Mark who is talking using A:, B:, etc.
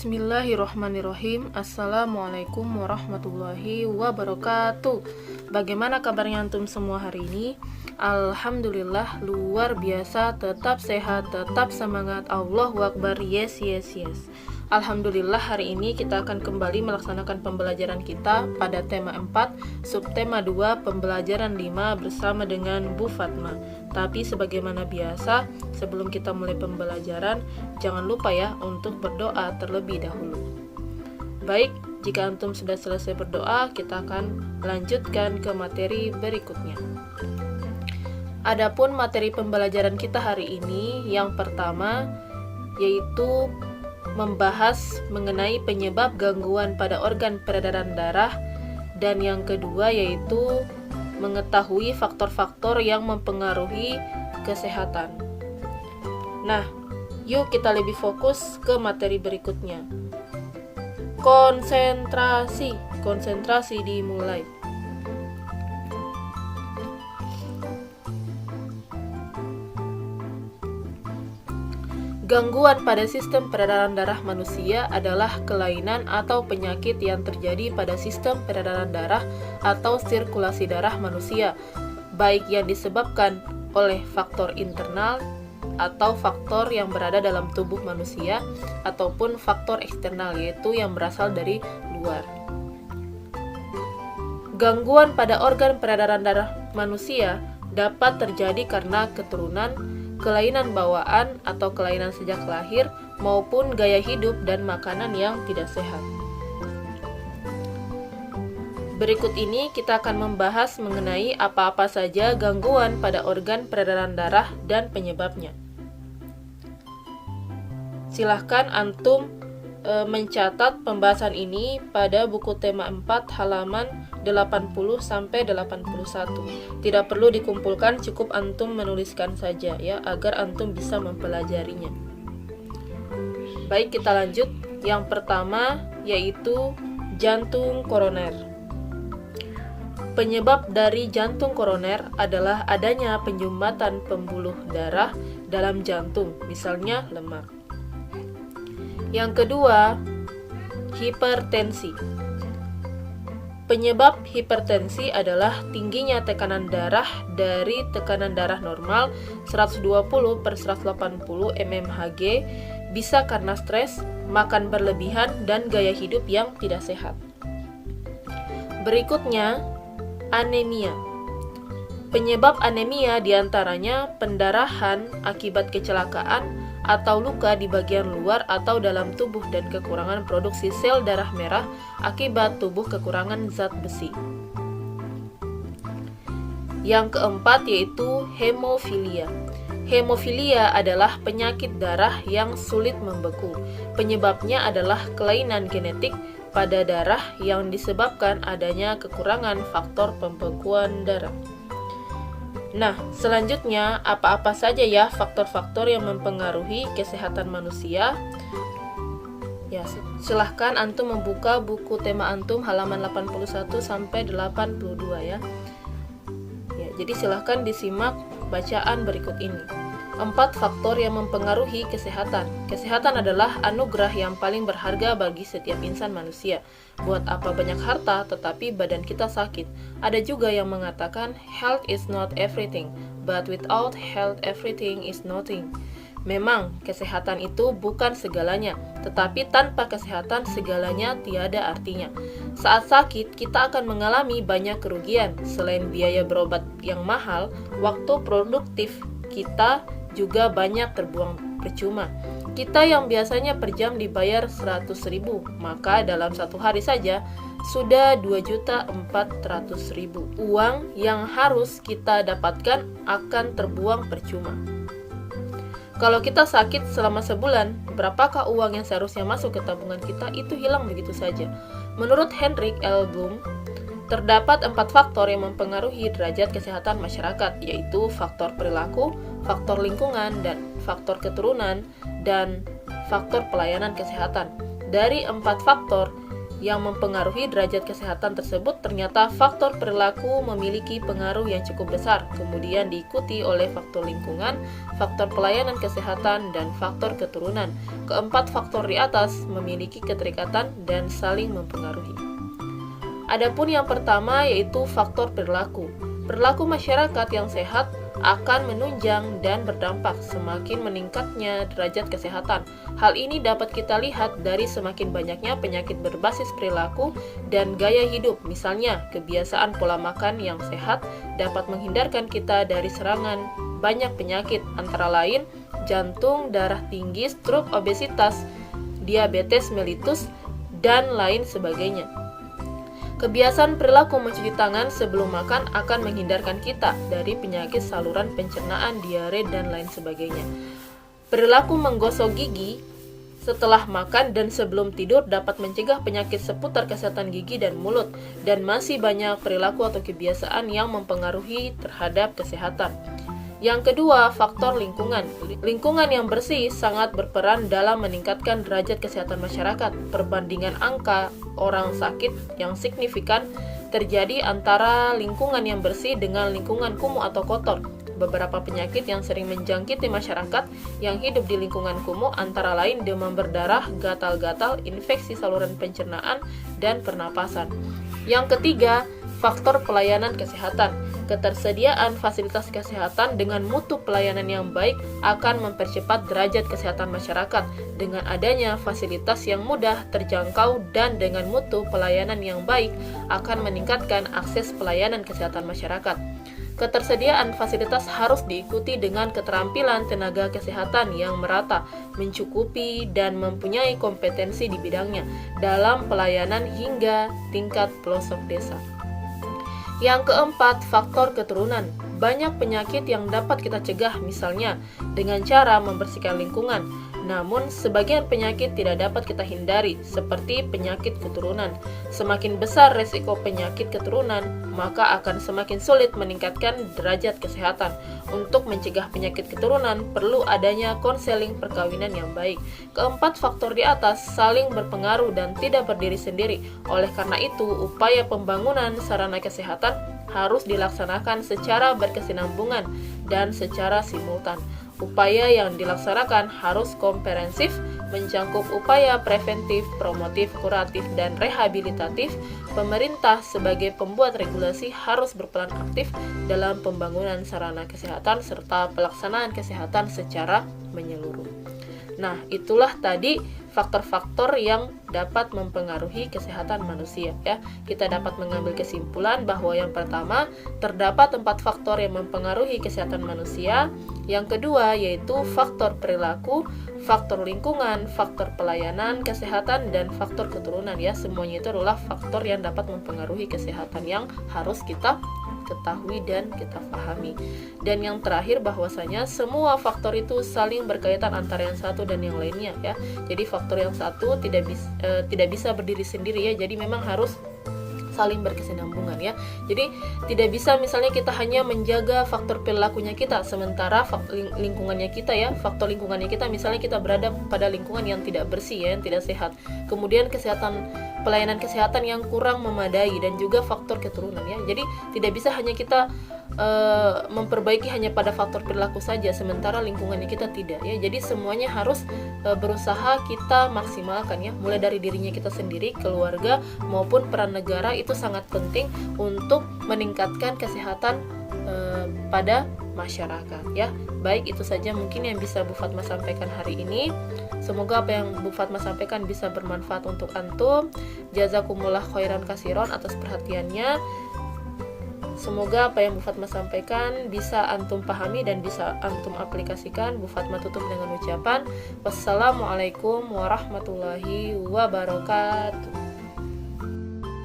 A: Bismillahirrahmanirrahim. Assalamualaikum warahmatullahi wabarakatuh. Bagaimana kabarnya antum semua hari ini? Alhamdulillah, luar biasa, tetap sehat, tetap semangat. Allahu Akbar, yes. Alhamdulillah, hari ini kita akan kembali melaksanakan pembelajaran kita pada tema 4, subtema 2, pembelajaran 5 bersama dengan Bu Fatma. Tapi sebagaimana biasa, sebelum kita mulai pembelajaran, jangan lupa ya untuk berdoa terlebih dahulu. Baik, jika antum sudah selesai berdoa, kita akan lanjutkan ke materi berikutnya. Adapun materi pembelajaran kita hari ini, yang pertama yaitu membahas mengenai penyebab gangguan pada organ peredaran darah, dan yang kedua yaitu mengetahui faktor-faktor yang mempengaruhi kesehatan. Nah, yuk kita lebih fokus ke materi berikutnya. Konsentrasi dimulai. Gangguan pada sistem peredaran darah manusia adalah kelainan atau penyakit yang terjadi pada sistem peredaran darah atau sirkulasi darah manusia, baik yang disebabkan oleh faktor internal atau faktor yang berada dalam tubuh manusia, ataupun faktor eksternal, yaitu yang berasal dari luar. Gangguan pada organ peredaran darah manusia dapat terjadi karena keturunan, kelainan bawaan atau kelainan sejak lahir, maupun gaya hidup dan makanan yang tidak sehat. Berikut ini kita akan membahas mengenai apa-apa saja gangguan pada organ peredaran darah dan penyebabnya. Silahkan antum mencatat pembahasan ini pada buku tema 4 halaman 80-81. Tidak perlu dikumpulkan, cukup antum menuliskan saja ya, agar antum bisa mempelajarinya. Baik, kita lanjut. Yang pertama yaitu jantung koroner. Penyebab dari jantung koroner adalah adanya penyumbatan pembuluh darah dalam jantung, misalnya lemak. Yang kedua, hipertensi. Penyebab hipertensi adalah tingginya tekanan darah dari tekanan darah normal 120/180 mmHg, bisa karena stres, makan berlebihan, dan gaya hidup yang tidak sehat. Berikutnya, anemia. Penyebab anemia diantaranya pendarahan akibat kecelakaan atau luka di bagian luar atau dalam tubuh dan kekurangan produksi sel darah merah akibat tubuh kekurangan zat besi. Yang keempat yaitu hemofilia. Hemofilia adalah penyakit darah yang sulit membeku. Penyebabnya adalah kelainan genetik pada darah yang disebabkan adanya kekurangan faktor pembekuan darah. Nah, selanjutnya apa-apa saja ya faktor-faktor yang mempengaruhi kesehatan manusia? Ya, silahkan antum membuka buku tema antum halaman 81 sampai 82 ya. Ya, jadi silahkan disimak bacaan berikut ini. 4 faktor yang mempengaruhi kesehatan. Kesehatan adalah anugerah yang paling berharga bagi setiap insan manusia. Buat apa banyak harta tetapi badan kita sakit? Ada juga yang mengatakan health is not everything, but without health everything is nothing. Memang kesehatan itu bukan segalanya, tetapi tanpa kesehatan segalanya tiada artinya. Saat sakit kita akan mengalami banyak kerugian. Selain biaya berobat yang mahal, waktu produktif kita juga banyak terbuang percuma. Kita yang biasanya per jam dibayar 100.000, maka dalam satu hari saja sudah 2.400.000. Uang yang harus kita dapatkan akan terbuang percuma. Kalau kita sakit selama sebulan, berapakah uang yang seharusnya masuk ke tabungan kita? Itu hilang begitu saja. Menurut Hendrik L. Bloom, terdapat 4 faktor yang mempengaruhi derajat kesehatan masyarakat, yaitu faktor perilaku, faktor lingkungan, dan faktor keturunan, dan faktor pelayanan kesehatan. Dari 4 faktor yang mempengaruhi derajat kesehatan tersebut, ternyata faktor perilaku memiliki pengaruh yang cukup besar, kemudian diikuti oleh faktor lingkungan, faktor pelayanan kesehatan, dan faktor keturunan. Keempat faktor di atas memiliki keterikatan dan saling mempengaruhi. Adapun yang pertama yaitu faktor perilaku. Perilaku masyarakat yang sehat akan menunjang dan berdampak semakin meningkatnya derajat kesehatan. Hal ini dapat kita lihat dari semakin banyaknya penyakit berbasis perilaku dan gaya hidup. Misalnya, kebiasaan pola makan yang sehat dapat menghindarkan kita dari serangan banyak penyakit, antara lain jantung, darah tinggi, stroke, obesitas, diabetes mellitus, dan lain sebagainya. Kebiasaan perilaku mencuci tangan sebelum makan akan menghindarkan kita dari penyakit saluran pencernaan, diare, dan lain sebagainya. Perilaku menggosok gigi setelah makan dan sebelum tidur dapat mencegah penyakit seputar kesehatan gigi dan mulut, dan masih banyak perilaku atau kebiasaan yang mempengaruhi terhadap kesehatan. Yang kedua, faktor lingkungan. Lingkungan yang bersih sangat berperan dalam meningkatkan derajat kesehatan masyarakat. Perbandingan angka orang sakit yang signifikan terjadi antara lingkungan yang bersih dengan lingkungan kumuh atau kotor. Beberapa penyakit yang sering menjangkiti masyarakat yang hidup di lingkungan kumuh antara lain demam berdarah, gatal-gatal, infeksi saluran pencernaan, dan pernapasan. Yang ketiga, faktor pelayanan kesehatan. Ketersediaan fasilitas kesehatan dengan mutu pelayanan yang baik akan mempercepat derajat kesehatan masyarakat. Dengan adanya fasilitas yang mudah terjangkau dan dengan mutu pelayanan yang baik akan meningkatkan akses pelayanan kesehatan masyarakat. Ketersediaan fasilitas harus diikuti dengan keterampilan tenaga kesehatan yang merata, mencukupi, dan mempunyai kompetensi di bidangnya dalam pelayanan hingga tingkat pelosok desa. Yang keempat, faktor keturunan. Banyak penyakit yang dapat kita cegah, misalnya dengan cara membersihkan lingkungan. Namun, sebagian penyakit tidak dapat kita hindari, seperti penyakit keturunan. Semakin besar resiko penyakit keturunan, maka akan semakin sulit meningkatkan derajat kesehatan. Untuk mencegah penyakit keturunan, perlu adanya konseling perkawinan yang baik. Keempat faktor di atas saling berpengaruh dan tidak berdiri sendiri. Oleh karena itu, upaya pembangunan sarana kesehatan harus dilaksanakan secara berkesinambungan dan secara simultan. Upaya yang dilaksanakan harus komprehensif, mencakup upaya preventif, promotif, kuratif, dan rehabilitatif. Pemerintah sebagai pembuat regulasi harus berperan aktif dalam pembangunan sarana kesehatan serta pelaksanaan kesehatan secara menyeluruh. Nah, itulah tadi faktor-faktor yang dapat mempengaruhi kesehatan manusia ya. Kita dapat mengambil kesimpulan bahwa yang pertama, terdapat 4 faktor yang mempengaruhi kesehatan manusia. Yang kedua yaitu faktor perilaku, faktor lingkungan, faktor pelayanan kesehatan, dan faktor keturunan ya. Semuanya itu adalah faktor yang dapat mempengaruhi kesehatan yang harus kita ketahui dan kita pahami. Dan yang terakhir bahwasanya semua faktor itu saling berkaitan antara yang satu dan yang lainnya ya. Jadi faktor yang satu tidak bisa berdiri sendiri ya. Jadi memang harus saling berkesinambungan ya. Jadi tidak bisa misalnya kita hanya menjaga faktor perilakunya kita sementara lingkungannya kita ya, faktor lingkungannya kita misalnya kita berada pada lingkungan yang tidak bersih ya, yang tidak sehat. Kemudian pelayanan kesehatan yang kurang memadai dan juga faktor keturunan ya. Jadi tidak bisa hanya kita memperbaiki hanya pada faktor perilaku saja sementara lingkungannya kita tidak ya. Jadi semuanya harus berusaha kita maksimalkan ya, mulai dari dirinya kita sendiri, keluarga maupun peran negara itu sangat penting untuk meningkatkan kesehatan pada masyarakat ya. Baik, itu saja mungkin yang bisa Bu Fatma sampaikan hari ini. Semoga apa yang Bu Fatma sampaikan bisa bermanfaat untuk antum. Jazakumullah khairan kasiron atas perhatiannya. Semoga apa yang Bu Fatma sampaikan bisa antum pahami dan bisa antum aplikasikan. Bu Fatma tutup dengan ucapan wassalamualaikum warahmatullahi wabarakatuh.